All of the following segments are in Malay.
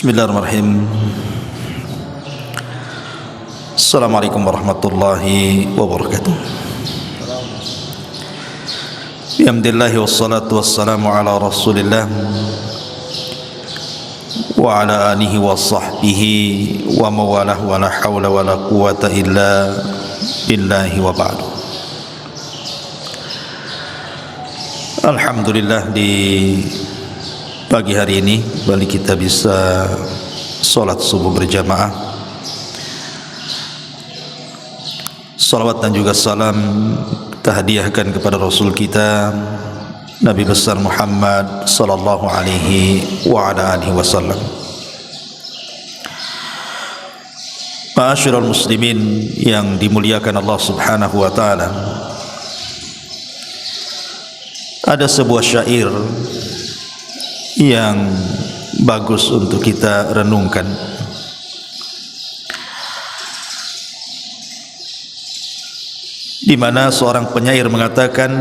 Bismillahirrahmanirrahim. Assalamualaikum warahmatullahi wabarakatuh. Alhamdulillah wassalatu wassalamu ala Rasulillah wa ala alihi wa sahbihi wa mawalah wa la hawla wa la quwata illa billahi wa ba'du. Alhamdulillah, di pagi hari ini balik kita bisa sholat subuh berjamaah. Salawat dan juga salam tahdiahkan kepada Rasul kita Nabi besar Muhammad sallallahu alaihi wa ala alihi wasallam. Ma'asyiral muslimin yang dimuliakan Allah Subhanahu wa taala, ada sebuah syair yang bagus untuk kita renungkan. Di mana seorang penyair mengatakan,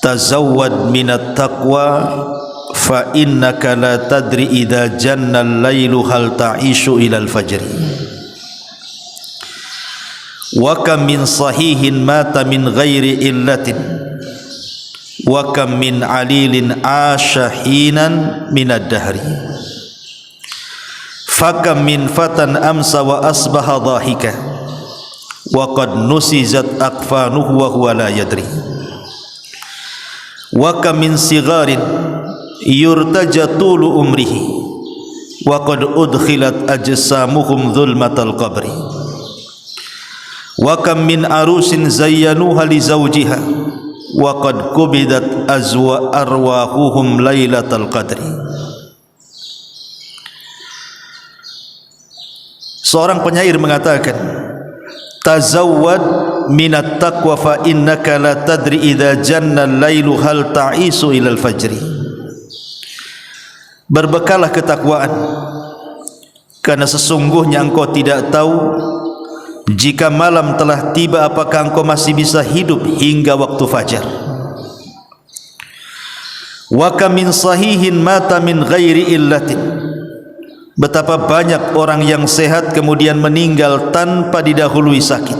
tazawwad minat taqwa fa innaka la tadri idza janna al-lailu hal ta'ishu ila al-fajr wa kam min sahihin mata min ghairi illatin wa kam min alilin asyahinan minad dahri fakam min fatan amsa wa asbaha dhahika wa qad nusizat aqfanuhu wa huwa la yadri wa kam min sigarin yurtaja tulu umrihi wa qad udkhilat ajsamuhum dhulmatal qabri wa kam min arusin zayyanuha li zawjiha wa qad kubidat azwa arwahuhum lailatal qadri. Seorang penyair mengatakan, tazawwad minat taqwa fa innaka la tadri idza janna al-lailu hal ta'isu ila al-fajri. Berbekallah ketakwaan, karena sesungguhnya engkau tidak tahu jika malam telah tiba apakah engkau masih bisa hidup hingga waktu fajar. Wa kam min sahihin mata min ghairi illatin, betapa banyak orang yang sehat kemudian meninggal tanpa didahului sakit.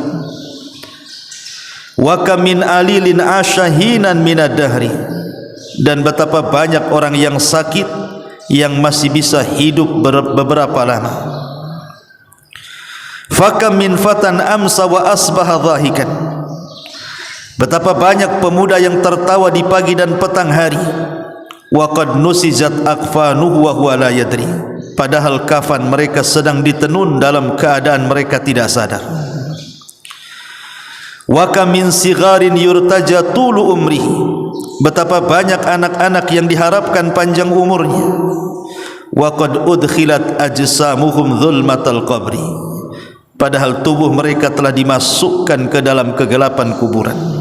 Wa kam min alilin asyahinan minad dahri, dan betapa banyak orang yang sakit yang masih bisa hidup beberapa lama. Fakam min fatan amsa wa asbaha dhahikan, betapa banyak pemuda yang tertawa di pagi dan petang hari. Wa qad nusizat aqfanuhu wa huwa la yadri, padahal kafan mereka sedang ditenun dalam keadaan mereka tidak sadar. Wa kam min sigarin yurtaja tulu umrihi, betapa banyak anak-anak yang diharapkan panjang umurnya. Wa qad udkhilat ajsamuhum dhulmatal qabri, padahal tubuh mereka telah dimasukkan ke dalam kegelapan kuburan.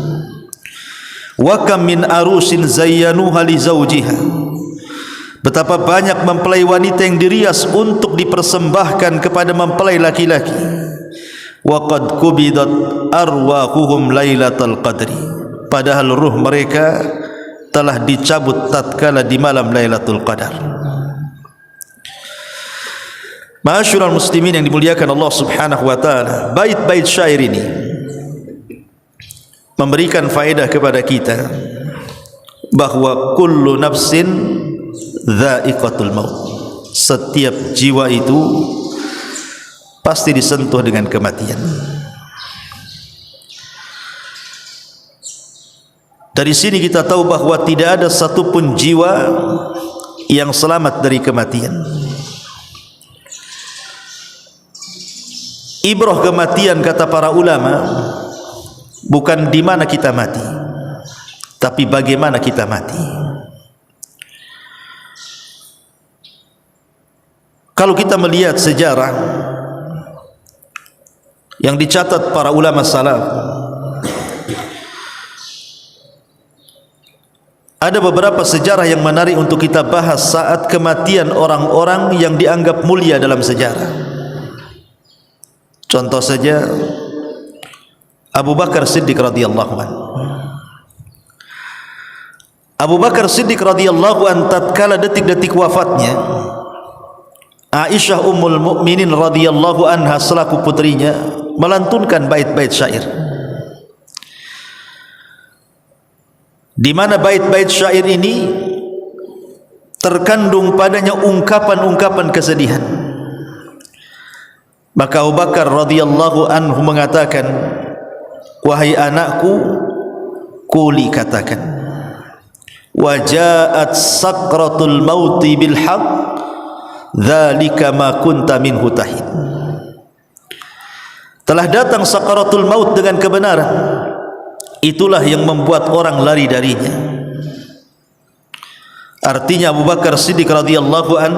Wa kam min arusin zayyanuha li zawjiha, betapa banyak mempelai wanita yang dirias untuk dipersembahkan kepada mempelai laki-laki. Wa qad kubidat arwahuhum lailatal qadri, padahal ruh mereka telah dicabut tatkala di malam Lailatul Qadar. Ma'asyiral muslimin yang dimuliakan Allah Subhanahu wa taala, bait-bait syair ini memberikan faedah kepada kita bahwa kullu nafsin dha'iqatul maut, setiap jiwa itu pasti disentuh dengan kematian. Dari sini kita tahu bahwa tidak ada satupun jiwa yang selamat dari kematian. Ibrah kematian, kata para ulama, bukan di mana kita mati, tapi bagaimana kita mati. Kalau kita melihat sejarah yang dicatat para ulama salaf, ada beberapa sejarah yang menarik untuk kita bahas saat kematian orang-orang yang dianggap mulia dalam sejarah. Contoh saja Abu Bakar Siddiq radhiyallahu anhu. Abu Bakar Siddiq radhiyallahu anhu tatkala detik-detik wafatnya, Aisyah Ummul Mukminin radhiyallahu anha selaku putrinya melantunkan bait-bait syair, di mana bait-bait syair ini terkandung padanya ungkapan-ungkapan kesedihan. Maka Abu Bakar radhiyallahu anhu mengatakan, wahai anakku, quli, katakan, wajaat sakratul mauti bil haq, dzalika ma kunta minhu tahid. Telah datang sakaratul maut dengan kebenaran, itulah yang membuat orang lari darinya. Artinya Abu Bakar Siddiq radhiyallahu an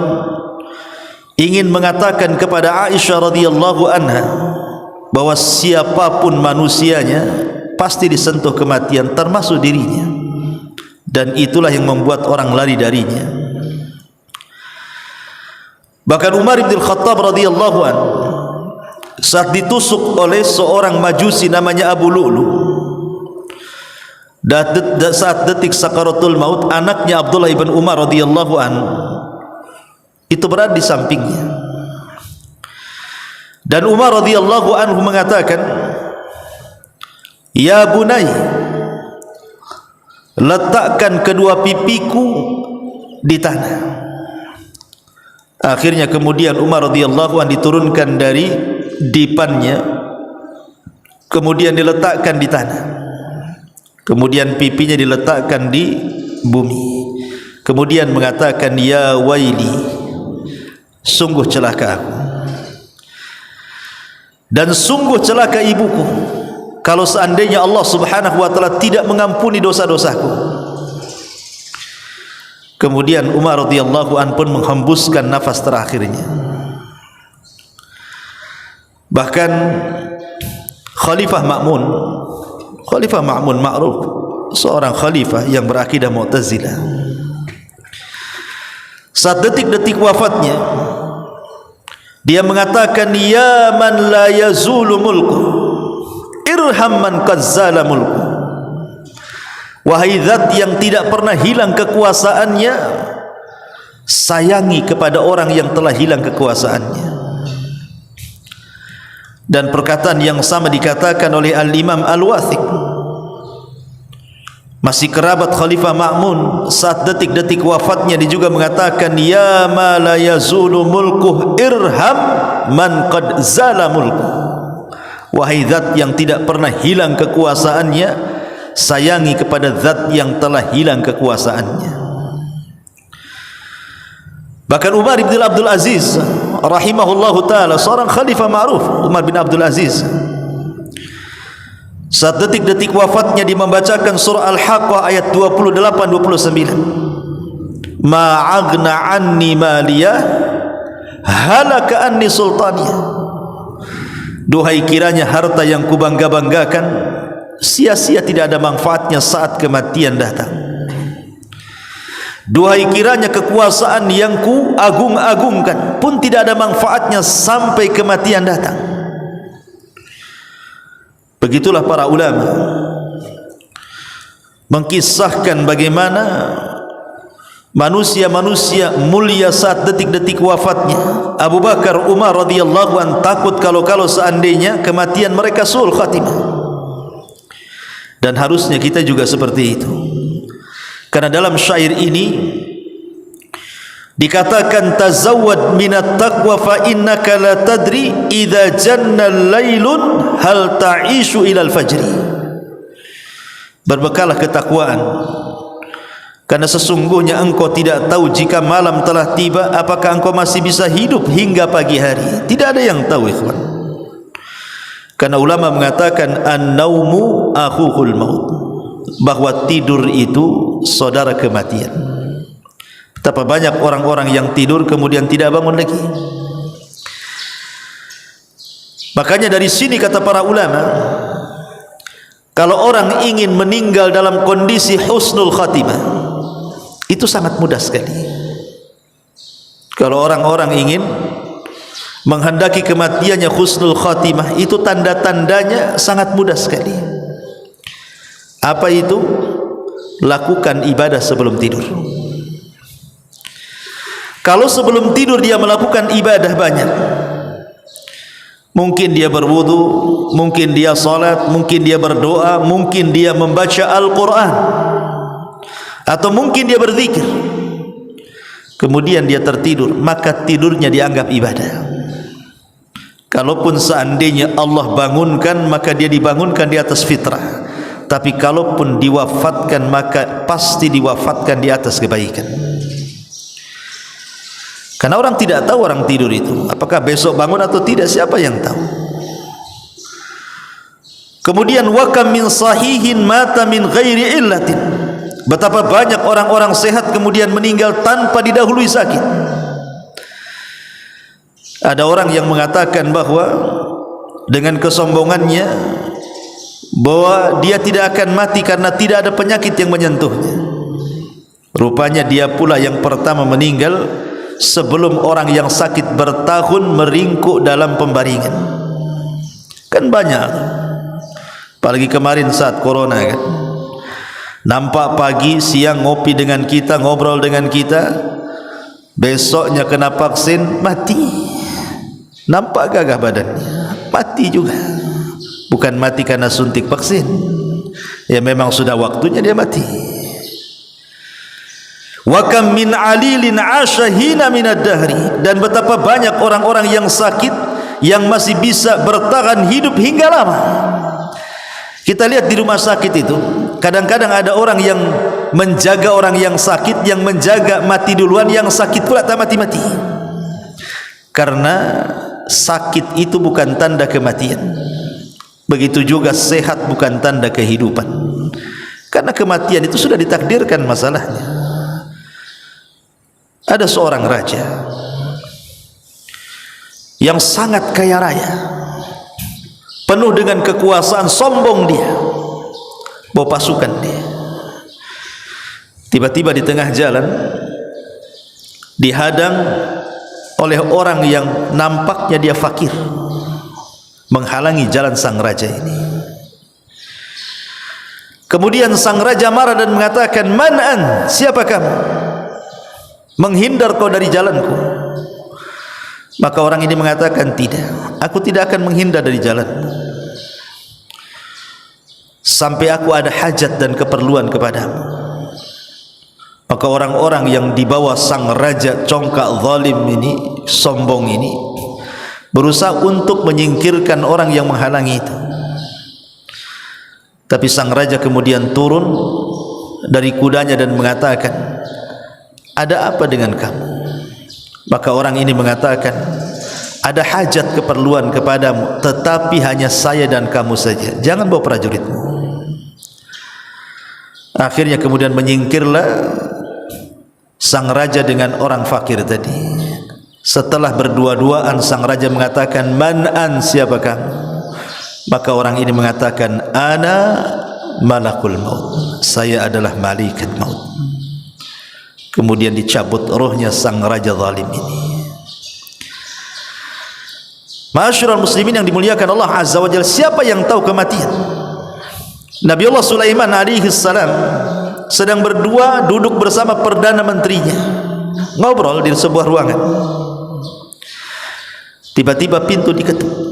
ingin mengatakan kepada Aisyah radhiyallahu anha bahwa siapapun manusianya pasti disentuh kematian, termasuk dirinya, dan itulah yang membuat orang lari darinya. Bahkan Umar bin Khattab radhiyallahu an saat ditusuk oleh seorang majusi namanya Abu Lu'lu, saat detik sakaratul maut, anaknya Abdullah ibn Umar radhiyallahu an itu berada di sampingnya, dan Umar radhiyallahu anhu mengatakan, ya bunai, letakkan kedua pipiku di tanah. Akhirnya kemudian Umar radhiyallahu anhu diturunkan dari dipannya, kemudian diletakkan di tanah, kemudian pipinya diletakkan di bumi, kemudian mengatakan, ya waili, sungguh celaka aku, dan sungguh celaka ibuku kalau seandainya Allah subhanahu wa ta'ala tidak mengampuni dosa-dosaku. Kemudian Umar radhiyallahu an pun menghembuskan nafas terakhirnya. Bahkan Khalifah Ma'mun ma'ruf, seorang khalifah yang berakidah Mu'tazilah, saat detik-detik wafatnya dia mengatakan, ya man la yazulu mulku, irham man qad zala mulku. Wahai zat yang tidak pernah hilang kekuasaannya, sayangi kepada orang yang telah hilang kekuasaannya. Dan perkataan yang sama dikatakan oleh Al-Imam Al-Wathiq, masih kerabat Khalifah Ma'mun, saat detik-detik wafatnya dia juga mengatakan, ya ma la yazulu mulkuh, irham man qad zala mulkuh. Wahai zat yang tidak pernah hilang kekuasaannya, sayangi kepada zat yang telah hilang kekuasaannya. Bahkan Umar bin Abdul Aziz rahimahullahu ta'ala, seorang khalifah ma'ruf, Umar bin Abdul Aziz, saat detik-detik wafatnya dia membacakan surah Al-Haqqah ayat 28-29, ma'agna anni maliyah, halaka anni sultaniyah. Duhai kiranya harta yang kubangga-banggakan sia-sia, tidak ada manfaatnya saat kematian datang. Duhai kiranya kekuasaan yang ku agung-agungkan pun tidak ada manfaatnya sampai kematian datang. Begitulah para ulama mengkisahkan bagaimana manusia-manusia mulia saat detik-detik wafatnya. Abu Bakar, Umar radhiyallahu an takut kalau seandainya kematian mereka suul khatimah. Dan harusnya kita juga seperti itu. Karena dalam syair ini dikatakan, tazawwad minat taqwa fa innaka la tadri idza janna lailun hal ta'ishu ilal fajri. Berbekallah ketakwaan, karena sesungguhnya engkau tidak tahu jika malam telah tiba apakah engkau masih bisa hidup hingga pagi hari. Tidak ada yang tahu, ikhwan. Karena ulama mengatakan an-naumu akhuhul maut, bahwa tidur itu saudara kematian. Betapa banyak orang-orang yang tidur kemudian tidak bangun lagi. Makanya dari sini kata para ulama, kalau orang ingin meninggal dalam kondisi husnul khatimah, itu sangat mudah sekali. Kalau orang-orang ingin menghendaki kematiannya husnul khatimah, itu tanda-tandanya sangat mudah sekali. Apa itu? Lakukan ibadah sebelum tidur. Kalau sebelum tidur dia melakukan ibadah banyak, mungkin dia berwudu, mungkin dia salat, mungkin dia berdoa, mungkin dia membaca Al-Quran, atau mungkin dia berzikir, kemudian dia tertidur, maka tidurnya dianggap ibadah. Kalaupun seandainya Allah bangunkan, maka dia dibangunkan di atas fitrah. Tapi kalaupun diwafatkan, maka pasti diwafatkan di atas kebaikan. Karena orang tidak tahu orang tidur itu, apakah besok bangun atau tidak, siapa yang tahu. Kemudian wa kam min sahihin mata min ghairi illatin. Betapa banyak orang-orang sehat kemudian meninggal tanpa didahului sakit. Ada orang yang mengatakan bahwa dengan kesombongannya bahwa dia tidak akan mati karena tidak ada penyakit yang menyentuhnya. Rupanya dia pula yang pertama meninggal sebelum orang yang sakit bertahun meringkuk dalam pembaringan. Kan banyak, apalagi kemarin saat corona kan, nampak pagi siang ngopi dengan kita, ngobrol dengan kita, besoknya kena vaksin mati. Nampak gagah badannya, mati juga. Bukan mati karena suntik vaksin, ya memang sudah waktunya dia mati. Wa kam min alilin ashahina minad dahri. Dan betapa banyak orang-orang yang sakit yang masih bisa bertahan hidup hingga lama. Kita lihat di rumah sakit itu, kadang-kadang ada orang yang menjaga orang yang sakit, yang menjaga mati duluan, yang sakit pula tak mati-mati. Karena sakit itu bukan tanda kematian, begitu juga sehat bukan tanda kehidupan. Karena kematian itu sudah ditakdirkan masalahnya. Ada seorang raja yang sangat kaya raya, penuh dengan kekuasaan, sombong dia, bawa pasukan dia. Tiba-tiba di tengah jalan dihadang oleh orang yang nampaknya dia fakir, menghalangi jalan sang raja ini. Kemudian sang raja marah dan mengatakan, "Man-an, siapa kamu? Menghindar kau dari jalanku." Maka orang ini mengatakan, "Tidak, aku tidak akan menghindar dari jalan sampai aku ada hajat dan keperluan kepadamu." Maka orang-orang yang dibawa sang raja congkak zalim ini, sombong ini, berusaha untuk menyingkirkan orang yang menghalangi itu. Tapi sang raja kemudian turun dari kudanya dan mengatakan, "Ada apa dengan kamu?" Maka orang ini mengatakan, "Ada hajat keperluan kepadamu, tetapi hanya saya dan kamu saja. Jangan bawa prajuritmu." Akhirnya kemudian menyingkirlah sang raja dengan orang fakir tadi. Setelah berdua-duaan, sang raja mengatakan, "Man-an, siapa kamu?" Maka orang ini mengatakan, "Ana malakul maut, saya adalah malaikat maut." Kemudian dicabut rohnya sang raja zalim ini. Ma'asyiral muslimin yang dimuliakan Allah Azza wa Jalla, siapa yang tahu kematian? Nabiullah Sulaiman alaihi salam sedang berdua duduk bersama perdana menterinya, ngobrol di sebuah ruangan. Tiba-tiba pintu diketuk.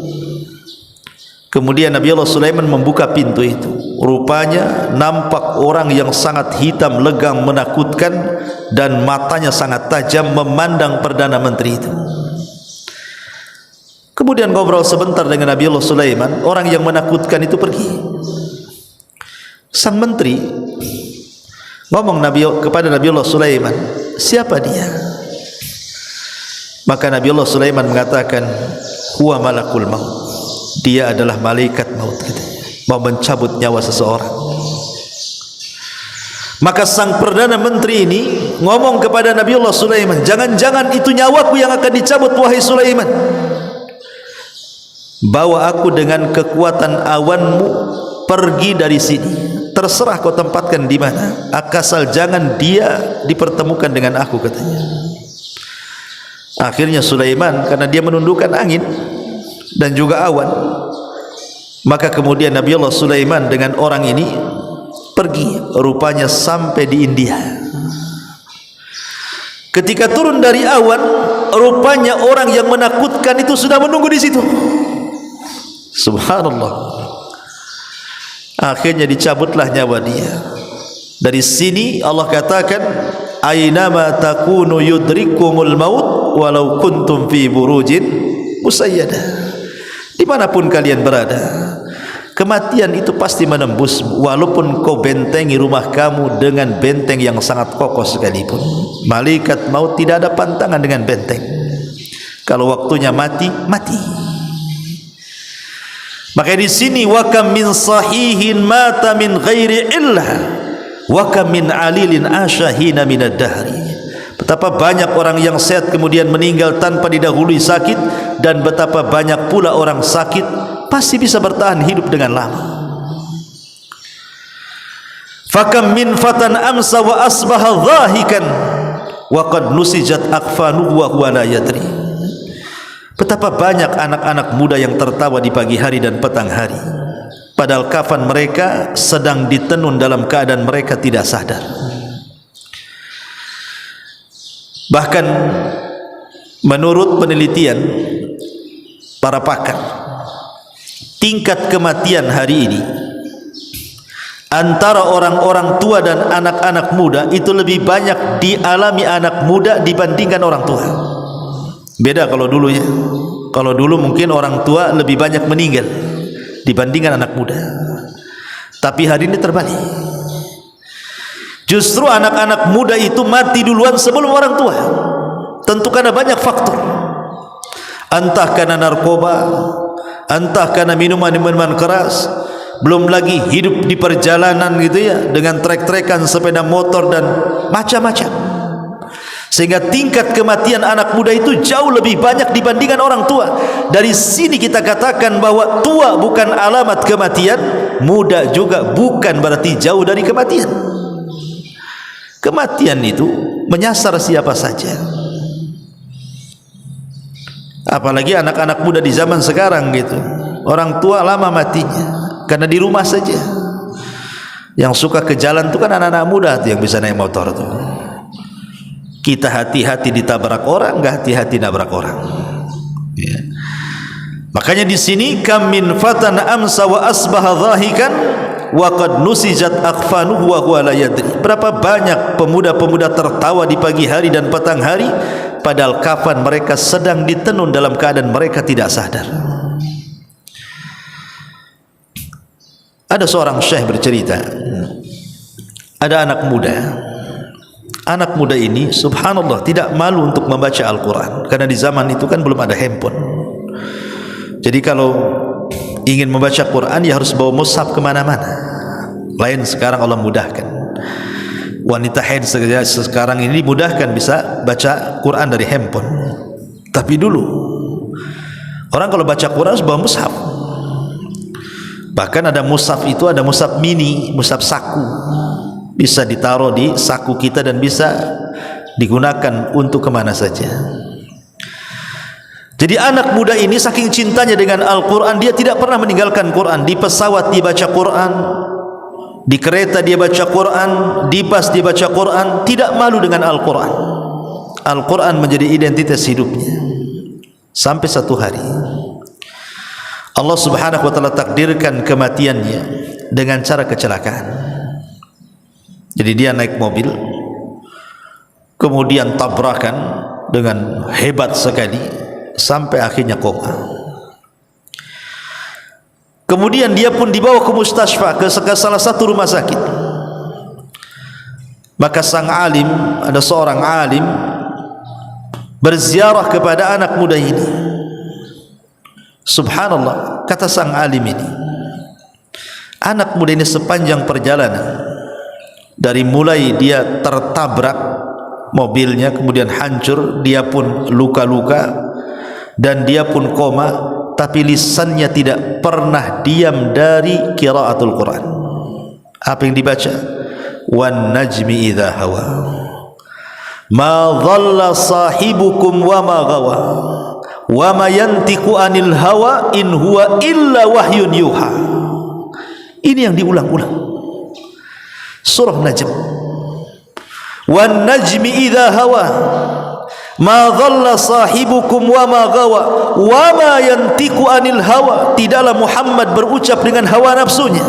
Kemudian Nabiullah Sulaiman membuka pintu itu. Rupanya nampak orang yang sangat hitam, legam, menakutkan, dan matanya sangat tajam memandang perdana menteri itu. Kemudian ngobrol sebentar dengan Nabiullah Sulaiman, orang yang menakutkan itu pergi. Sang menteri ngomong kepada Nabiullah Sulaiman, "Siapa dia?" Maka Nabiullah Sulaiman mengatakan, "Huwa malakul maut." Dia adalah malaikat maut, katanya, mau mencabut nyawa seseorang. Maka sang perdana menteri ini ngomong kepada Nabiullah Sulaiman, "Jangan-jangan itu nyawaku yang akan dicabut, wahai Sulaiman. Bawa aku dengan kekuatan awanmu pergi dari sini. Terserah kau tempatkan di mana, asal jangan dia dipertemukan dengan aku," katanya. Akhirnya Sulaiman, karena dia menundukkan angin dan juga awan, maka kemudian Nabiullah Sulaiman dengan orang ini pergi, rupanya sampai di India. Ketika turun dari awan, rupanya orang yang menakutkan itu sudah menunggu di situ. Subhanallah. Akhirnya dicabutlah nyawa dia. Dari sini Allah katakan, aynama takunu yudrikumul maut walau kuntum fi burujin musayyadah. Dimanapun kalian berada, kematian itu pasti menembusmu, walaupun kau bentengi rumah kamu dengan benteng yang sangat kokoh sekalipun. Malaikat maut tidak ada pantangan dengan benteng. Kalau waktunya mati, mati. Maka di sini, wa kam min sahihin mata min ghairi illah wa kam min alilin asyahina minad dahri. Betapa banyak orang yang sehat kemudian meninggal tanpa didahului sakit, dan betapa banyak pula orang sakit pasti bisa bertahan hidup dengan lama. Fakam min fatan amsa wa asbaha dhahikan wa qad nusijat akfanuhu wa huwa la yadri. Betapa banyak anak-anak muda yang tertawa di pagi hari dan petang hari, padahal kafan mereka sedang ditenun dalam keadaan mereka tidak sadar. Bahkan menurut penelitian para pakar, tingkat kematian hari ini antara orang-orang tua dan anak-anak muda itu lebih banyak dialami anak muda dibandingkan orang tua. Beda kalau dulu ya. Kalau dulu mungkin orang tua lebih banyak meninggal dibandingkan anak muda. Tapi hari ini terbalik. Justru anak-anak muda itu mati duluan sebelum orang tua. Tentu karena banyak faktor. Entah karena narkoba, entah karena minuman-minuman keras, belum lagi hidup di perjalanan gitu ya, dengan trek-trekan sepeda motor dan macam-macam. Sehingga tingkat kematian anak muda itu jauh lebih banyak dibandingkan orang tua. Dari sini kita katakan bahwa tua bukan alamat kematian, muda juga bukan berarti jauh dari kematian. Kematian itu menyasar siapa saja. Apalagi anak-anak muda di zaman sekarang gitu. Orang tua lama matinya karena di rumah saja. Yang suka ke jalan itu kan anak-anak muda tuh yang bisa naik motor tuh. Kita hati-hati ditabrak orang, enggak hati-hati nabrak orang. Ya. Makanya di sini, kam min fatan amsa wa asbaha dhahikan wa qad nusijat akfanuhu wa huwa la yadri. Berapa banyak pemuda-pemuda tertawa di pagi hari dan petang hari, padahal kafan mereka sedang ditenun dalam keadaan mereka tidak sadar. Ada seorang syekh bercerita, ada anak muda. Anak muda ini subhanallah tidak malu untuk membaca Al-Quran, karena di zaman itu kan belum ada handphone. Jadi kalau ingin membaca Quran ya harus bawa mushaf kemana-mana. Lain sekarang Allah mudahkan. Wanita haid sekarang ini dimudahkan bisa baca Quran dari handphone. Tapi dulu orang kalau baca Quran harus bawa mushaf. Bahkan ada mushaf itu, ada mushaf mini, mushaf saku, bisa ditaruh di saku kita dan bisa digunakan untuk kemana saja. Jadi anak muda ini saking cintanya dengan Al-Quran, dia tidak pernah meninggalkan Quran. Di pesawat dia baca Quran, di kereta dia baca Quran, di bus dia baca Quran, tidak malu dengan Al-Quran. Al-Quran menjadi identitas hidupnya. Sampai satu hari Allah subhanahu wa ta'ala takdirkan kematiannya dengan cara kecelakaan. Jadi dia naik mobil, kemudian tabrakan dengan hebat sekali sampai akhirnya koma. Kemudian dia pun dibawa ke mustasfa, ke salah satu rumah sakit. Maka sang alim, ada seorang alim berziarah kepada anak muda ini. Subhanallah, kata sang alim ini, anak muda ini sepanjang perjalanan, dari mulai dia tertabrak mobilnya kemudian hancur, dia pun luka-luka dan dia pun koma, tapi lisannya tidak pernah diam dari qiraatul Quran. Apa yang dibaca? Wan najmi idza hawa ma dhalla sahibukum wa ma ghawa wa ma yantiqu anil hawa in huwa illa wahyun yuha. Ini yang diulang-ulang. Surah Najm. Wan najmi idza hawa, Ma dhalla sahibukum wa ma gawa wa ma yantiqu anil hawa. Tidaklah Muhammad berucap dengan hawa nafsunya.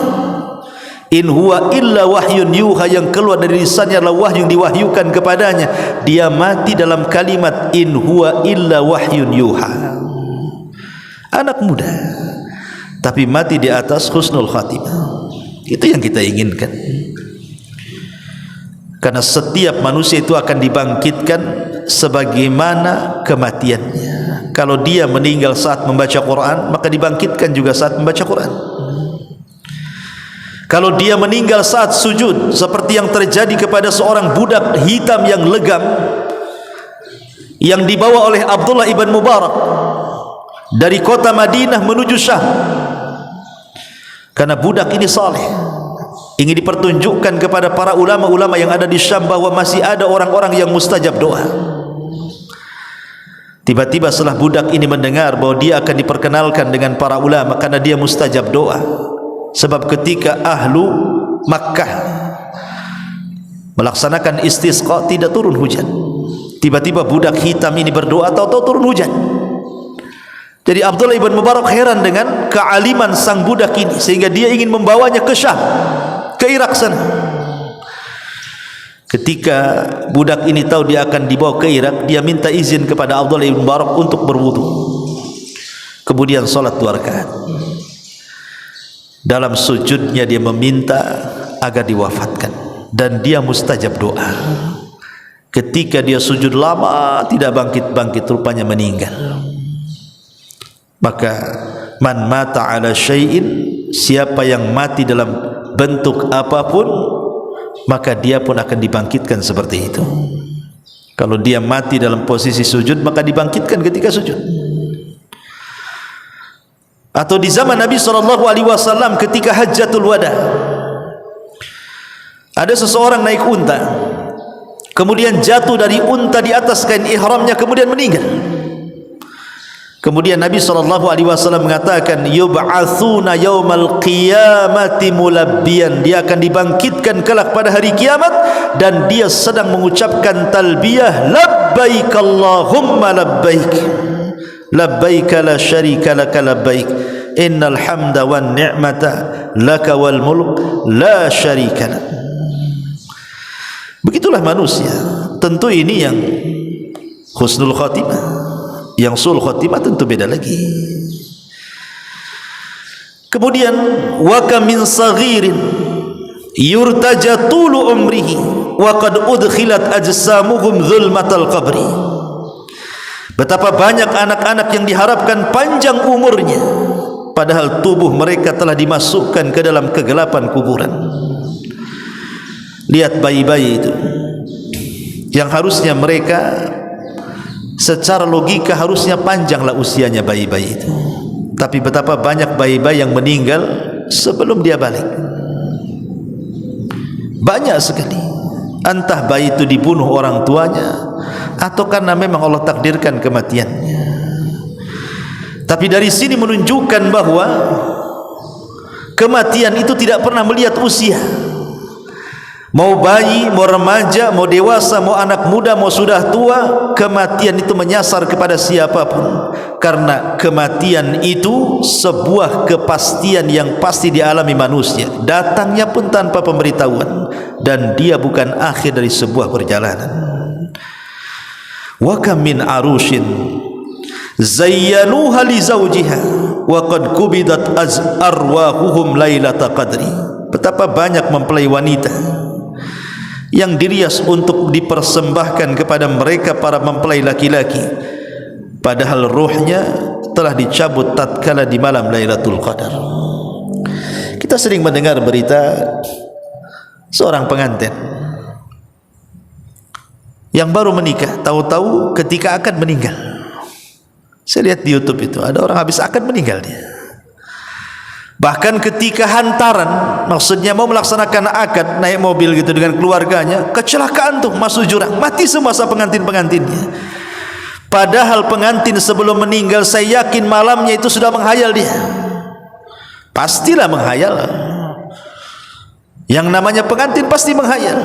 In huwa illa wahyun yuha, yang keluar dari lisannya adalah wahyu yang diwahyukan kepadanya. Dia mati dalam kalimat in huwa illa wahyun yuha. Anak muda tapi mati di atas husnul khatimah. Itu yang kita inginkan. Karena setiap manusia itu akan dibangkitkan sebagaimana kematiannya. Kalau dia meninggal saat membaca Quran, maka dibangkitkan juga saat membaca Quran. Kalau dia meninggal saat sujud, seperti yang terjadi kepada seorang budak hitam yang legam yang dibawa oleh Abdullah ibn Mubarak dari kota Madinah menuju Syam. Karena budak ini saleh, ingin dipertunjukkan kepada para ulama-ulama yang ada di Syam bahwa masih ada orang-orang yang mustajab doa. Tiba-tiba setelah budak ini mendengar bahwa dia akan diperkenalkan dengan para ulama karena dia mustajab doa. Sebab ketika ahlu Makkah melaksanakan istisqa tidak turun hujan. Tiba-tiba budak hitam ini berdoa, tahu-tahu turun hujan. Jadi Abdullah ibn Mubarak heran dengan kealiman sang budak ini, sehingga dia ingin membawanya ke Syam, ke Irak sana. Ketika budak ini tahu dia akan dibawa ke Irak, dia minta izin kepada Abdullah ibn Mubarak untuk berwudu. Kemudian salat 2 rakaat. Dalam sujudnya dia meminta agar diwafatkan, dan dia mustajab doa. Ketika dia sujud lama tidak bangkit-bangkit, rupanya meninggal. Maka man mata ala syai'in, siapa yang mati dalam bentuk apapun, maka dia pun akan dibangkitkan seperti itu. Kalau dia mati dalam posisi sujud, maka dibangkitkan ketika sujud. Atau di zaman Nabi SAW ketika Hajjatul Wada, ada seseorang naik unta, kemudian jatuh dari unta di atas kain ihramnya, kemudian meninggal. Kemudian Nabi SAW mengatakan, yub'atsuna yaumal qiyamati mulabbiyan, dia akan dibangkitkan kelak pada hari kiamat dan dia sedang mengucapkan talbiyah, labbaik Allahumma labbaik, labbaik la syarika laka labbaik, innal hamda wan ni'mata laka wal mulk la syarika lak. Begitulah manusia. Tentu ini yang husnul khatimah. Yang sul khatimah tentu beda lagi. Kemudian wa kam min saghirin yurtaja tulu umrihi wa qad udkhilat ajsamuhum zulmatal qabri. Betapa banyak anak-anak yang diharapkan panjang umurnya, padahal tubuh mereka telah dimasukkan ke dalam kegelapan kuburan. Lihat bayi-bayi itu yang harusnya mereka secara logika harusnya panjanglah usianya bayi-bayi itu, tapi betapa banyak bayi-bayi yang meninggal sebelum dia balik. Banyak sekali. Entah bayi itu dibunuh orang tuanya atau karena memang Allah takdirkan kematiannya. Tapi dari sini menunjukkan bahwa kematian itu tidak pernah melihat usia. Mau bayi, mau remaja, mau dewasa, mau anak muda, mau sudah tua, kematian itu menyasar kepada siapapun. Karena kematian itu sebuah kepastian yang pasti dialami manusia, datangnya pun tanpa pemberitahuan, dan dia bukan akhir dari sebuah perjalanan. Wa kam min arushin zayyanuha li zawjiha wa qad kubidat arwahuhum lailata qadri. Betapa banyak mempelai wanita yang dirias untuk dipersembahkan kepada mereka para mempelai laki-laki, padahal ruhnya telah dicabut tatkala di malam Lailatul Qadar. Kita sering mendengar berita seorang pengantin yang baru menikah, tahu-tahu ketika akan meninggal. Saya lihat di YouTube itu ada orang habis akan meninggal dia. Bahkan ketika hantaran, maksudnya mau melaksanakan akad, naik mobil gitu dengan keluarganya, kecelakaan tuh, masuk jurang, mati semua pengantin-pengantinnya. Padahal pengantin sebelum meninggal, saya yakin malamnya itu sudah menghayal dia. Pastilah menghayal. Yang namanya pengantin pasti menghayal.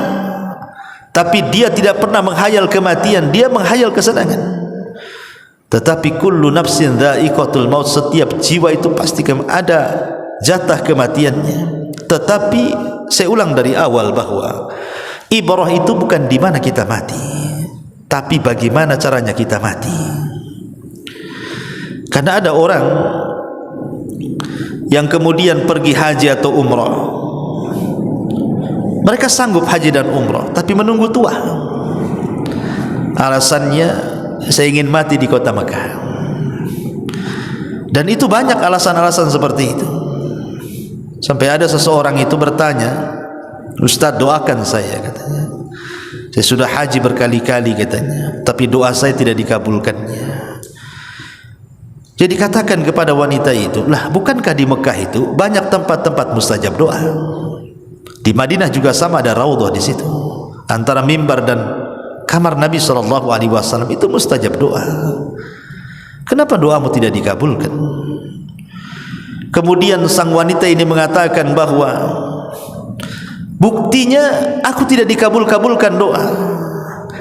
tapi dia tidak pernah menghayal kematian, dia menghayal kesenangan. Tetapi kullu nafsin dha'iqatul maut, setiap jiwa itu pasti ada jatah kematiannya. Tetapi saya ulang dari awal bahwa ibrah itu bukan di mana kita mati, tapi bagaimana caranya kita mati. Karena ada orang yang kemudian pergi haji atau umrah, mereka sanggup haji dan umrah tapi menunggu tua. Alasannya, saya ingin mati di kota Mekah. Dan itu banyak alasan-alasan seperti itu. Sampai ada seseorang itu bertanya, "Ustaz, doakan saya," katanya. "Saya sudah haji berkali-kali," katanya, "tapi doa saya tidak dikabulkannya." Jadi katakan kepada wanita itu, "Lah, bukankah di Mekah itu banyak tempat-tempat mustajab doa? Di Madinah juga sama, ada raudhah di situ. Antara mimbar dan kamar Nabi SAW itu mustajab doa. Kenapa doamu tidak dikabulkan?" Kemudian sang wanita ini mengatakan bahwa buktinya aku tidak dikabul-kabulkan doa.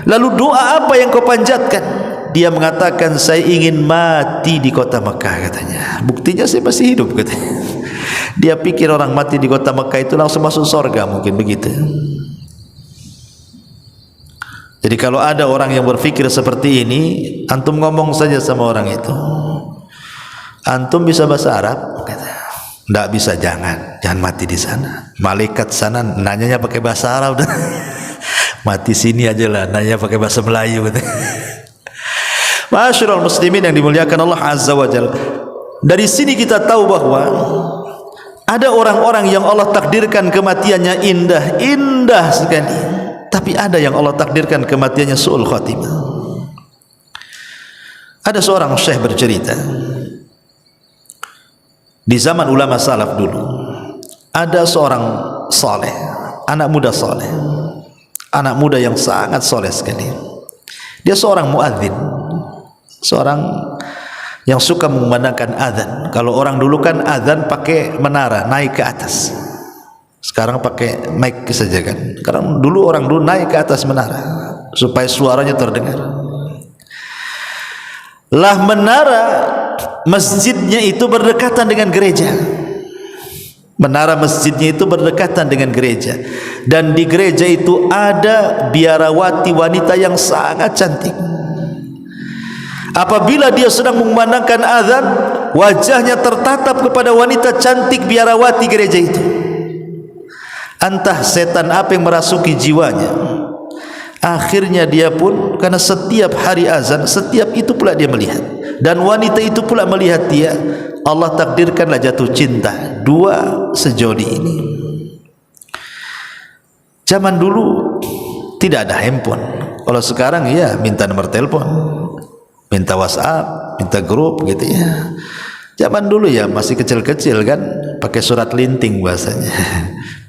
Lalu doa apa yang kau panjatkan? Dia mengatakan, "Saya ingin mati di kota Mekah," katanya. Buktinya saya masih hidup, katanya. Dia pikir orang mati di kota Mekah itu langsung masuk surga, mungkin begitu. Jadi kalau ada orang yang berpikir seperti ini, antum ngomong saja sama orang itu, "Antum bisa bahasa Arab?" kata. "Tidak bisa, jangan mati di sana. Malaikat sana nanyanya pakai bahasa Arab." "Mati sini aja lah, nanya pakai bahasa Melayu," kata. Ma'asyiral muslimin yang dimuliakan Allah Azza wa Jalla, dari sini kita tahu bahwa ada orang-orang yang Allah takdirkan kematiannya indah sekali, tapi ada yang Allah takdirkan kematiannya su'ul khatimah. Ada seorang syekh bercerita, di zaman ulama salaf dulu ada seorang saleh, anak muda saleh, anak muda yang sangat saleh sekali. Dia seorang muadzin, seorang yang suka memandangkan azan. Kalau orang dulu kan azan pakai menara, naik ke atas. Sekarang pakai mic saja kan. Karena dulu orang dulu naik ke atas menara supaya suaranya terdengar. Lah menara masjidnya itu berdekatan dengan gereja. Menara masjidnya itu berdekatan dengan gereja. Dan di gereja itu ada biarawati wanita yang sangat cantik. Apabila dia sedang memandangkan azan, wajahnya tertatap kepada wanita cantik biarawati gereja itu. Entah setan apa yang merasuki jiwanya. Akhirnya dia pun, karena setiap hari azan, setiap itu pula dia melihat, dan wanita itu pula melihat dia. Allah takdirkanlah jatuh cinta dua sejodi ini. Zaman dulu tidak ada handphone. Kalau sekarang ya minta nomor telepon, minta WhatsApp, minta grup gitu ya. Zaman dulu ya masih kecil-kecil kan, pakai surat linting bahasanya.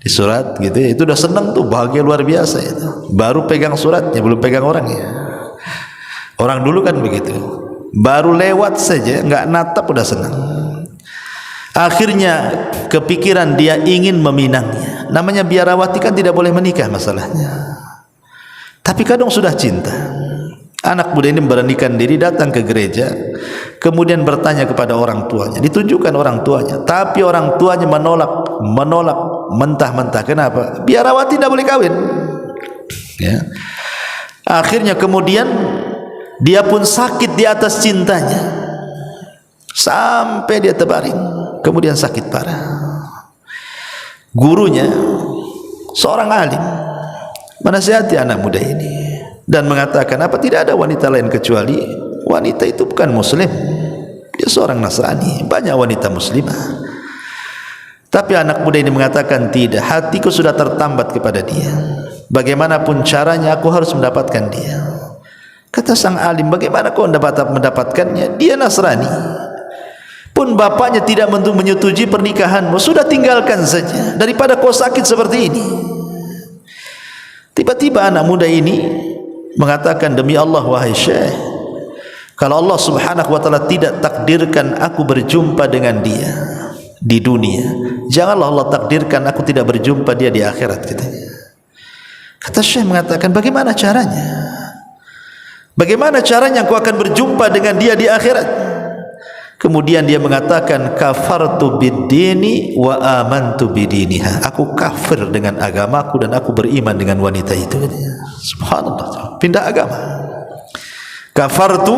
Di surat gitu ya, itu udah senang tuh, bahagia luar biasa itu. Baru pegang suratnya, belum pegang orangnya. Orang dulu kan begitu, baru lewat saja nggak natap udah senang. Akhirnya kepikiran dia ingin meminangnya. Namanya biarawati kan tidak boleh menikah masalahnya, tapi kadang sudah cinta. Anak muda ini memberanikan diri datang ke gereja, kemudian bertanya kepada orang tuanya. Ditunjukkan orang tuanya, tapi orang tuanya menolak mentah-mentah. Kenapa? Biarawati tidak boleh kawin ya. Akhirnya kemudian dia pun sakit di atas cintanya sampai dia terbaring, kemudian sakit parah. Gurunya seorang alim menasihati anak muda ini dan mengatakan, apa tidak ada wanita lain kecuali wanita itu bukan muslim, dia seorang Nasrani, banyak wanita muslimah. Tapi anak muda ini mengatakan, tidak, hatiku sudah tertambat kepada dia, bagaimanapun caranya aku harus mendapatkan dia. Kata sang alim, bagaimana kau mendapatkannya? Dia Nasrani, pun bapaknya tidak menyetujui pernikahanmu, sudah tinggalkan saja daripada kau sakit seperti ini. Tiba-tiba anak muda ini mengatakan, demi Allah wahai syekh, kalau Allah subhanahu wa ta'ala tidak takdirkan aku berjumpa dengan dia di dunia, janganlah Allah takdirkan aku tidak berjumpa dia di akhirat, katanya. Kata Syekh mengatakan, bagaimana caranya? Bagaimana caranya aku akan berjumpa dengan dia di akhirat? Kemudian dia mengatakan, kafartu bid-dini wa amantu bidiniha. Aku kafir dengan agamaku dan aku beriman dengan wanita itu. Subhanallah, pindah agama. Kafartu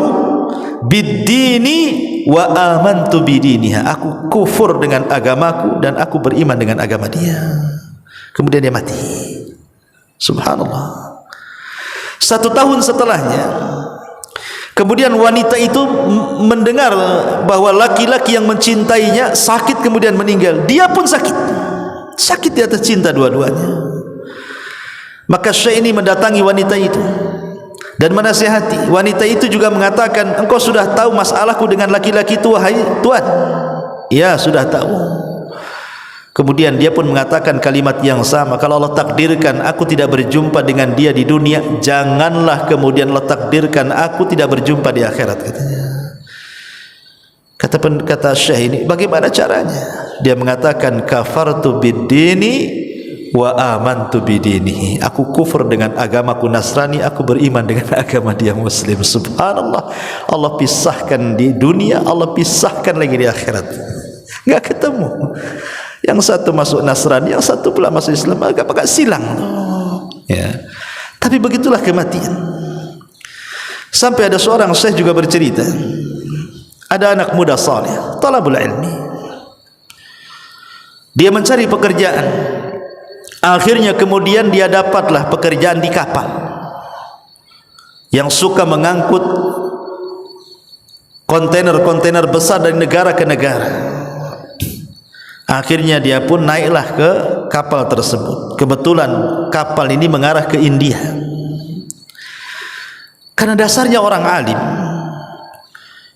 bid-dini wa amantu bidiniha. Aku kufur dengan agamaku dan aku beriman dengan agama dia. Kemudian dia mati. Subhanallah. 1 tahun setelahnya, kemudian wanita itu mendengar bahwa laki-laki yang mencintainya sakit kemudian meninggal. Dia pun sakit di atas cinta dua-duanya. Maka Syekh ini mendatangi wanita itu dan menasihati. Wanita itu juga mengatakan, engkau sudah tahu masalahku dengan laki-laki itu wahai Tuan? Ya, sudah tahu. Kemudian dia pun mengatakan kalimat yang sama, kalau Allah takdirkan aku tidak berjumpa dengan dia di dunia, janganlah kemudian Allah takdirkan aku tidak berjumpa di akhirat, katanya. Kata Syekh ini, bagaimana caranya? Dia mengatakan, kafartu bid-dini wa amantu bidinihi. Aku kufur dengan agamaku Nasrani, aku beriman dengan agama dia Muslim. Subhanallah. Allah pisahkan di dunia, Allah pisahkan lagi di akhirat. Enggak ketemu. Yang satu masuk Nasrani, yang satu pula masuk Islam, agak silang. Ya. Tapi begitulah kematian. Sampai ada seorang syekh juga bercerita, ada anak muda saleh, talabul ilmi. Dia mencari pekerjaan. Akhirnya kemudian dia dapatlah pekerjaan di kapal yang suka mengangkut kontainer-kontainer besar dari negara ke negara. Akhirnya dia pun naiklah ke kapal tersebut. Kebetulan kapal ini mengarah ke India. Karena dasarnya orang alim,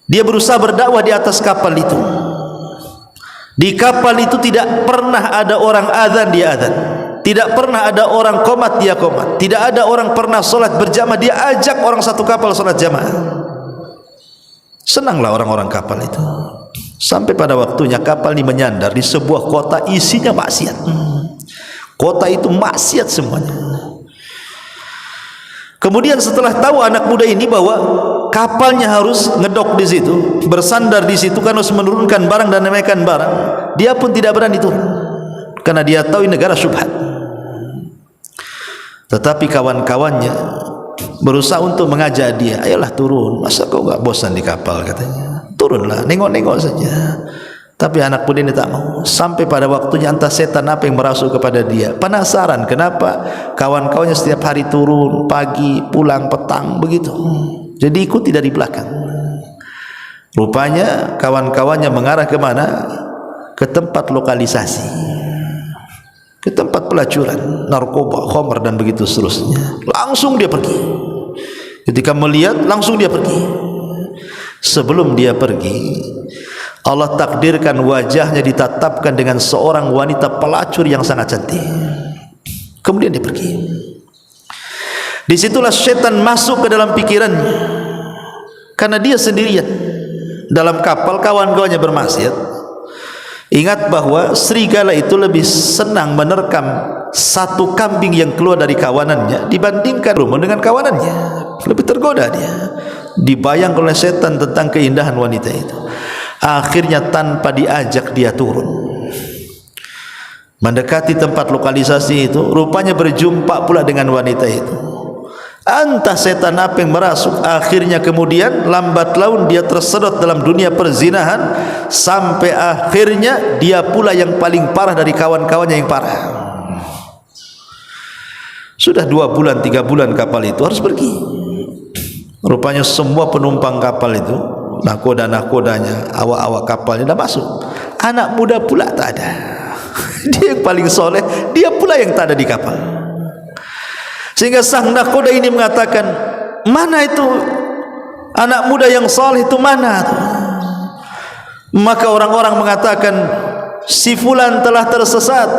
dia berusaha berdakwah di atas kapal itu. Di kapal itu tidak pernah ada orang azan, dia azan. Tidak pernah ada orang qomat, dia qomat. Tidak ada orang pernah solat berjamaah, dia ajak orang satu kapal solat jamaah. Senanglah orang-orang kapal itu. Sampai pada waktunya kapal ini menyandar di sebuah kota, isinya maksiat. Kota itu maksiat semuanya. Kemudian setelah tahu anak muda ini bahwa kapalnya harus ngedok di situ, bersandar di situ karena harus menurunkan barang dan menaikkan barang, dia pun tidak berani turun karena dia tahu ini negara syubhat. Tetapi kawan-kawannya berusaha untuk mengajak dia, ayolah turun, masa kau enggak bosan di kapal, katanya. Turunlah, nengok-nengok saja. Tapi anak muda ini tak mau. Sampai pada waktunya entah setan apa yang merasuk kepada dia. Penasaran kenapa kawan-kawannya setiap hari turun, pagi, pulang, petang, begitu. Jadi ikuti dari belakang. Rupanya kawan-kawannya mengarah ke mana? Ke tempat lokalisasi, ke tempat pelacuran narkoba, khamr dan begitu seterusnya. Langsung dia pergi. Ketika melihat, langsung dia pergi. Sebelum dia pergi, Allah takdirkan wajahnya ditatapkan dengan seorang wanita pelacur yang sangat cantik. Kemudian dia pergi. Disitulah setan masuk ke dalam pikirannya, karena dia sendirian dalam kapal, kawan-kawannya bermaksiat. Ingat bahwa serigala itu lebih senang menerkam satu kambing yang keluar dari kawanannya dibandingkan rumun dengan kawanannya. Lebih tergoda dia. Dibayang oleh setan tentang keindahan wanita itu. Akhirnya tanpa diajak dia turun, mendekati tempat lokalisasi itu. Rupanya berjumpa pula dengan wanita itu. Entah setan apa yang merasuk. Akhirnya kemudian lambat laun dia tersedot dalam dunia perzinahan, sampai akhirnya dia pula yang paling parah dari kawan-kawannya yang parah. Sudah 2 bulan 3 bulan kapal itu harus pergi. Rupanya semua penumpang kapal itu, nakoda-nakodanya, awak-awak kapalnya dah masuk. Anak muda pula tak ada. Dia yang paling soleh, dia pula yang tak ada di kapal. Sehingga sang nakoda ini mengatakan, mana itu anak muda yang soleh itu, mana? Maka orang-orang mengatakan, si fulan telah tersesat,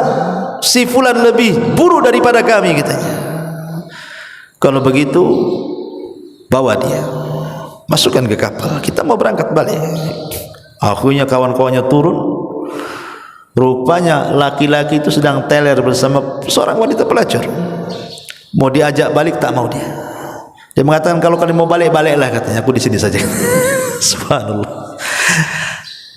si fulan lebih buruk daripada kami, katanya. Kalau begitu, bawa dia, masukkan ke kapal, kita mau berangkat balik. Akhirnya kawan-kawannya turun. Rupanya laki-laki itu sedang teler bersama seorang wanita pelacur. Mau diajak balik tak mau dia. Dia mengatakan kalau kalian mau balik, baliklah katanya, aku di sini saja. Subhanallah.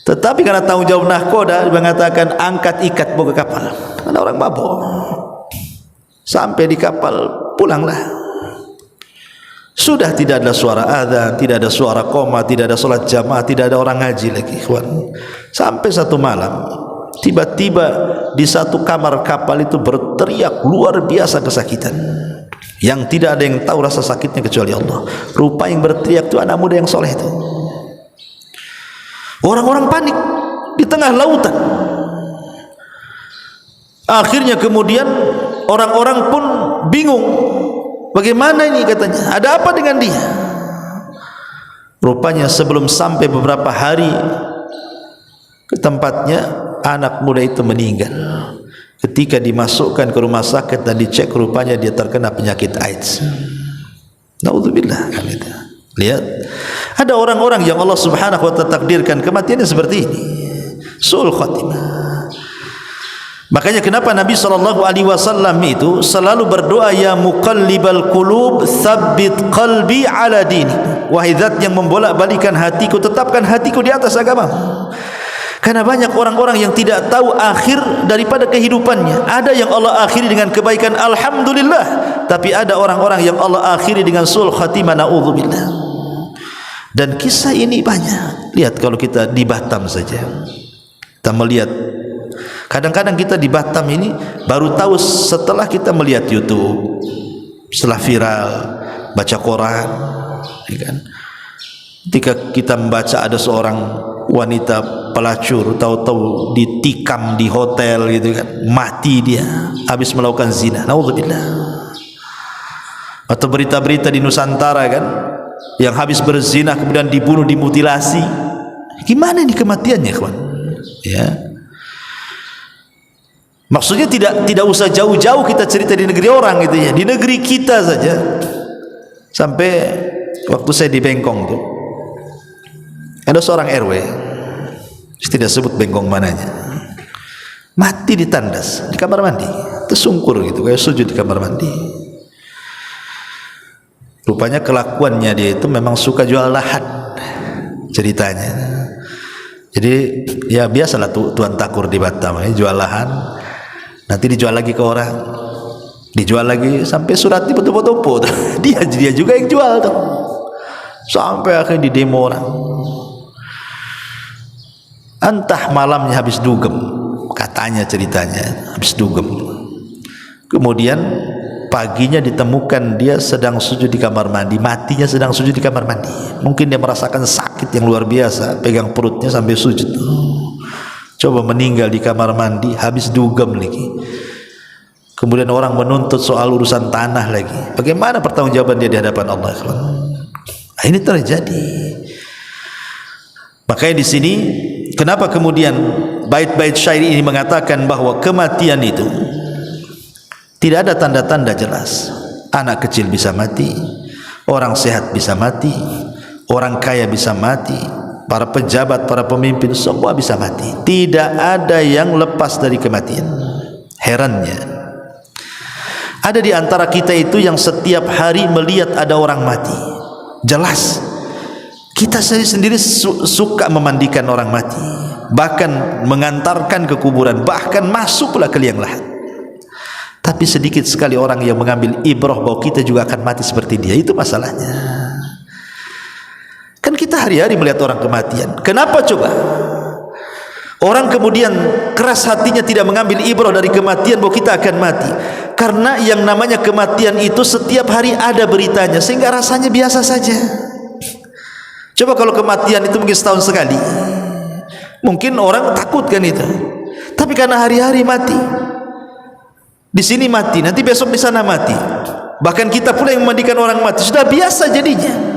Tetapi karena tanggung jawab nahkoda, dia mengatakan angkat ikat bawa ke kapal. Karena orang mabuk. Sampai di kapal, pulanglah. Sudah tidak ada suara adzan, tidak ada suara qoma, tidak ada salat jamaah, tidak ada orang ngaji lagi, ikhwan. Sampai satu malam, tiba-tiba di satu kamar kapal itu berteriak luar biasa kesakitan, yang tidak ada yang tahu rasa sakitnya kecuali Allah. Rupa yang berteriak itu anak muda yang soleh itu. Orang-orang panik di tengah lautan. Akhirnya kemudian orang-orang pun bingung, bagaimana ini katanya, ada apa dengan dia? Rupanya sebelum sampai beberapa hari ke tempatnya, anak muda itu meninggal. Ketika dimasukkan ke rumah sakit dan dicek, rupanya dia terkena penyakit AIDS. Naudzubillah. Lihat, ada orang-orang yang Allah Subhanahu wa ta'ala takdirkan kematiannya seperti ini, su'ul khatimah. Makanya kenapa Nabi SAW itu selalu berdoa, ya muqallibal qulub tsabbit qalbi ala dini. Wahai zat yang membolak-balikan hatiku, tetapkan hatiku di atas agama. Karena banyak orang-orang yang tidak tahu akhir daripada kehidupannya. Ada yang Allah akhiri dengan kebaikan, alhamdulillah, tapi ada orang-orang yang Allah akhiri dengan sul khatimah, naudzubillah. Dan kisah ini banyak. Lihat kalau kita di Batam saja, kita melihat, kadang-kadang kita di Batam ini baru tahu setelah kita melihat YouTube, setelah viral, baca Quran, ya kan? Ketika kita membaca ada seorang wanita pelacur, tahu-tahu ditikam di hotel gitu kan, mati dia habis melakukan zina, naudzubillah. Atau berita-berita di Nusantara kan, yang habis berzina kemudian dibunuh, dimutilasi. Gimana ini kematiannya, kawan? Ya. Maksudnya tidak usah jauh-jauh kita cerita di negeri orang gitu ya, di negeri kita saja. Sampai waktu saya di Bengkong tuh, ada seorang RW, tidak sebut Bengkong mananya, mati ditandas di kamar mandi, tersungkur gitu, kayak sujud di kamar mandi. Rupanya kelakuannya dia itu memang suka jual lahan, ceritanya. Jadi ya biasalah tuan takur di Batam, jual lahan, nanti dijual lagi ke orang, dijual lagi sampai surat foto-foto dia juga yang jual tuh, sampai akhirnya di demo orang. Entah malamnya habis dugem, katanya ceritanya habis dugem, kemudian paginya ditemukan dia sedang sujud di kamar mandi, matinya sedang sujud di kamar mandi. Mungkin dia merasakan sakit yang luar biasa, pegang perutnya sampai sujud. Coba meninggal di kamar mandi habis dugem lagi. Kemudian orang menuntut soal urusan tanah lagi. Bagaimana pertanggungjawaban dia di hadapan Allah? Nah, ini terjadi. Makanya di sini kenapa kemudian bait-bait syair ini mengatakan bahwa kematian itu tidak ada tanda-tanda jelas. Anak kecil bisa mati, orang sehat bisa mati, orang kaya bisa mati, para pejabat, para pemimpin semua bisa mati. Tidak ada yang lepas dari kematian. Herannya, ada di antara kita itu yang setiap hari melihat ada orang mati. Jelas, kita sendiri suka memandikan orang mati, bahkan mengantarkan ke kuburan, bahkan masuk pula ke liang lahat. Tapi sedikit sekali orang yang mengambil ibrah bahwa kita juga akan mati seperti dia. Itu masalahnya. Kan kita hari-hari melihat orang kematian. Kenapa coba? Orang kemudian keras hatinya tidak mengambil ibrah dari kematian bahwa kita akan mati. Karena yang namanya kematian itu setiap hari ada beritanya, sehingga rasanya biasa saja. Coba kalau kematian itu mungkin setahun sekali, mungkin orang takut kan itu. Tapi karena hari-hari mati, di sini mati, nanti besok di sana mati, bahkan kita pula yang memandikan orang mati, sudah biasa jadinya.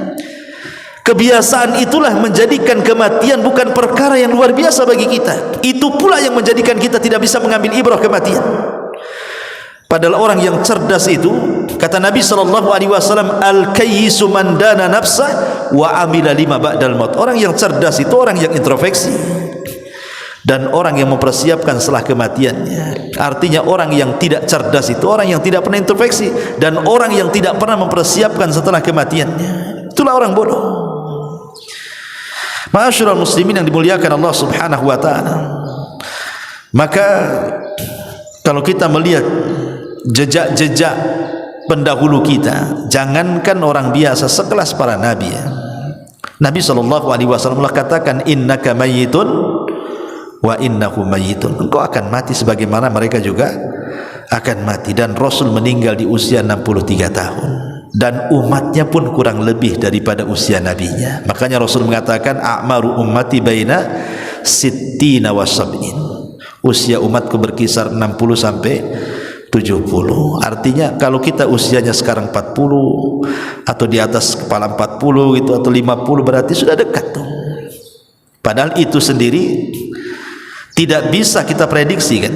Kebiasaan itulah menjadikan kematian bukan perkara yang luar biasa bagi kita. Itu pula yang menjadikan kita tidak bisa mengambil ibrah kematian. Padahal orang yang cerdas itu, kata Nabi SAW, al-kayyisu man dana nafsah wa amila lima ba'dal maut. Orang yang cerdas itu orang yang introspeksi. dan orang yang mempersiapkan setelah kematiannya. Artinya orang yang tidak cerdas itu orang yang tidak pernah introspeksi, dan orang yang tidak pernah mempersiapkan setelah kematiannya, itulah orang bodoh. Ma'asyiral muslimin yang dimuliakan Allah Subhanahu wa taala, maka kalau kita melihat jejak-jejak pendahulu kita, jangankan orang biasa sekelas para nabi ya. Nabi SAW katakan, innaka mayyitun wa innahu mayyitun, engkau akan mati sebagaimana mereka juga akan mati. Dan Rasul meninggal di usia 63 tahun, dan umatnya pun kurang lebih daripada usia nabinya. Makanya Rasul mengatakan, a'maru ummati baina sittina wa sab'in, usia umatku berkisar 60 sampai 70. Artinya kalau kita usianya sekarang 40 atau di atas kepala 40 gitu, atau 50, berarti sudah dekat tuh. Padahal itu sendiri tidak bisa kita prediksi kan.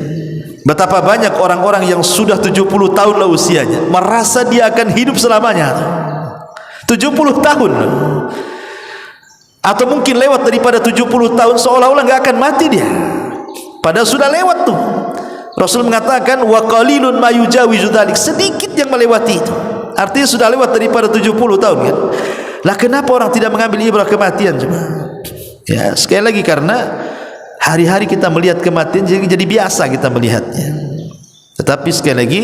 Betapa banyak orang-orang yang sudah 70 tahun lah usianya, merasa dia akan hidup selamanya. 70 tahun, atau mungkin lewat daripada 70 tahun, seolah-olah nggak akan mati dia, padahal sudah lewat tuh. Rasul mengatakan, wa qalilun ma yujawizu dzalik, sedikit yang melewati itu. Artinya sudah lewat daripada 70 tahun kan. Lah kenapa orang tidak mengambil ibrah kematian coba? Ya, sekali lagi karena hari-hari kita melihat kematian jadi biasa kita melihatnya. Tetapi sekali lagi,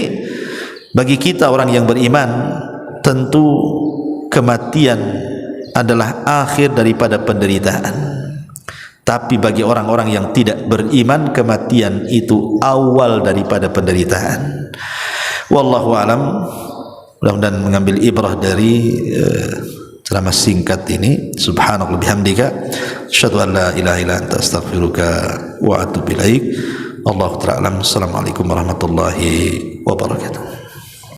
bagi kita orang yang beriman, tentu kematian adalah akhir daripada penderitaan. Tapi bagi orang-orang yang tidak beriman, kematian itu awal daripada penderitaan. Wallahu alam. Mudah-mudahan mengambil ibrah dari ceramah singkat ini. Subhanallah bihamdika, asyhadu an la ilaha illa anta, astaghfiruka wa atubu ilaik. Allahu ta'ala alam. Assalamualaikum warahmatullahi wabarakatuh.